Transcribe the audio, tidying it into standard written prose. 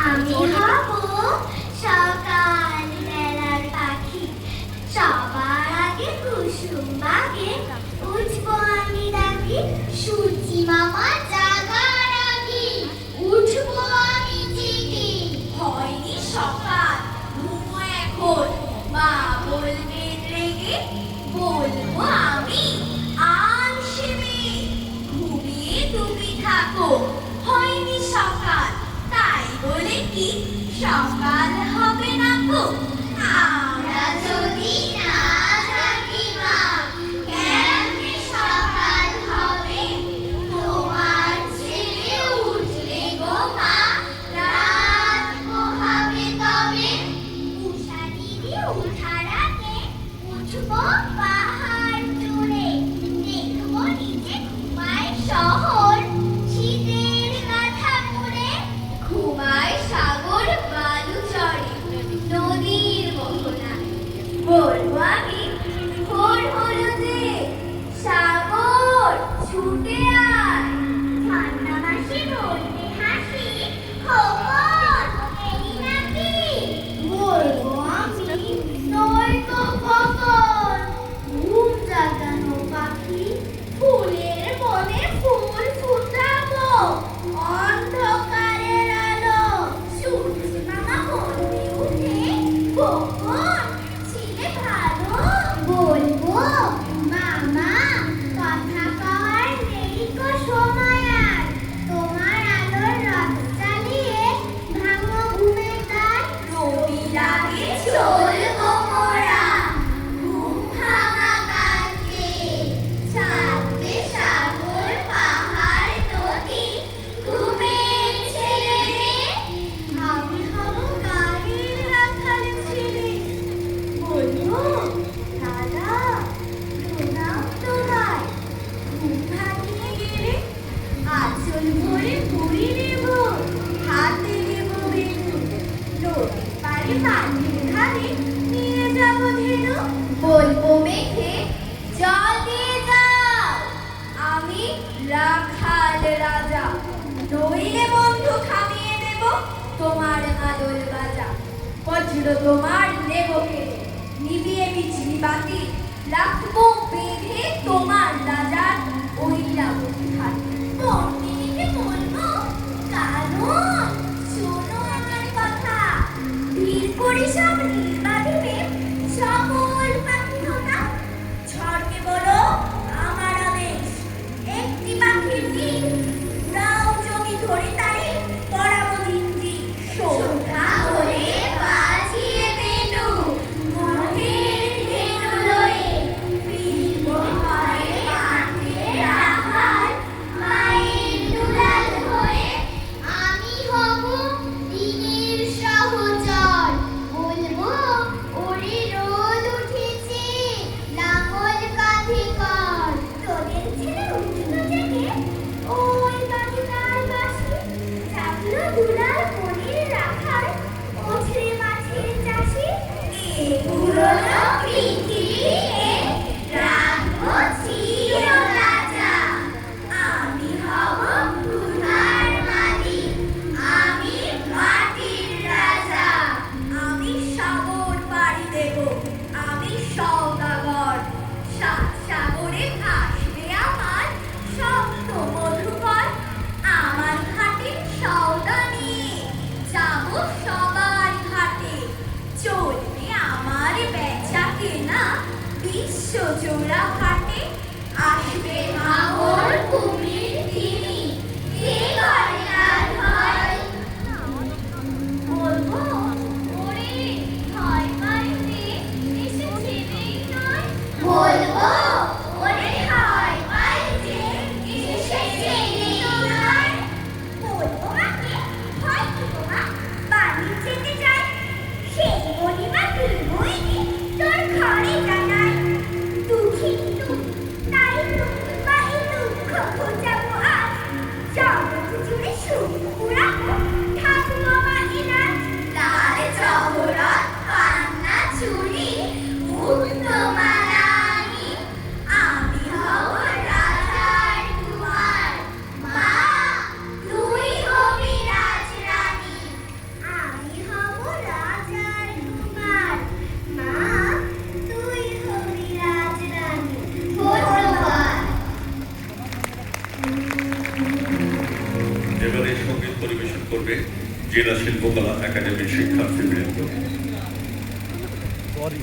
আমি হব সকাল বেলার পাখি, সবার আগে কুসুম বাগে উঠবো আমি ডাকি, সূর্যি মামা জাগার আগে উঠবো আমি জেগে। হয়নি সকাল ঘুমো এখন, মা বলবে রেগে, বলবো আমি আনসেবে ঘুমিয়ে তুমি থাকো। হয়নি সকাল তাই বলে কি সকাল হবে না গো? আমরা যদি না জাগি মা কেমনে সকাল হবে? তোমার ছেলে উঠলে গো মা রাত পোহাবে তবে। উষা দিদি উঠার আগে উঠবো পাহাড় চড়ে, দেখবো নিচে ঘুমায় শহর শীতের কাঁথা মুড়ে, ঘুমায় সাগর বালু চড়ে নদীর মোহনায়। বলবো আমি ভোর হলো যে সাগর ছুটে আয়, ঠান্ডা মাসে বলবে হাসি খবর এই নাকি। বলবো আমি নয়তো কখন ঘুম জাগানো পাখি, ফুলের বনে ফুল ফুটাবো অন্ধকারের আলো। সূর্যি মামা বলবে উঠে কখন ছিলে ভালো। বলবো মামা কথা কওয়ার নেই গো সময় আর, তোমার আলোর রথ চালিয়ে ভাঙো ঘুমের দ্বার। রবি লাগে চলবো মোরা ঘুম ভাঙা কাজে, ছাড়বে সাগর পাহাড় নদী ঘুমের ছেলে রে। আমি হব গাড়ির রাখাল ছেলে, বলবো দাদা প্রণাম তোমায়, ঘুম ভাঙিয়ে গেলে আঁচল ভরে পুরি নেব, হাতে নেব বেনু, নদীর পাড়ে মাটির ধারে নিয়ে যাব ধেনু। বলবো মেঘে জল দিয়ে যাও, আমি রাখাল রাজা, নইলে বন্ধু খামিয়ে দেব তোমার মাদল বাজা। বজ্র তোমার নেব কেড়ে, নিবিয়ে বিজলি বাতি রাখবো বেঁধে তোমার রাজার ওই লাবণী ঘাটে। পণ্ডিতকে বলবো কারণ শোনো আমার কথা, ভিড় করে সব নীল বাঁধিবে সকল পাখি হোতা। ঝড়কে বলো আমার আদেশ, একটি পাখির ডিম উড়াও জমি ধরে তারে পড়াবো দিনটি। সন্ধ্যা হলে বাজিয়ে বেনু মনের ধেনু লয়ে, ফিরবো ঘরে মাঠে রাখাল মায়ের দুলাল হয়ে। আমি হব দিনের সহচর, বলবো এবারে সঙ্গীত পরিবেশন করবে জেলা শিল্পকলা একাডেমির শিক্ষার্থীবৃন্দ। সরি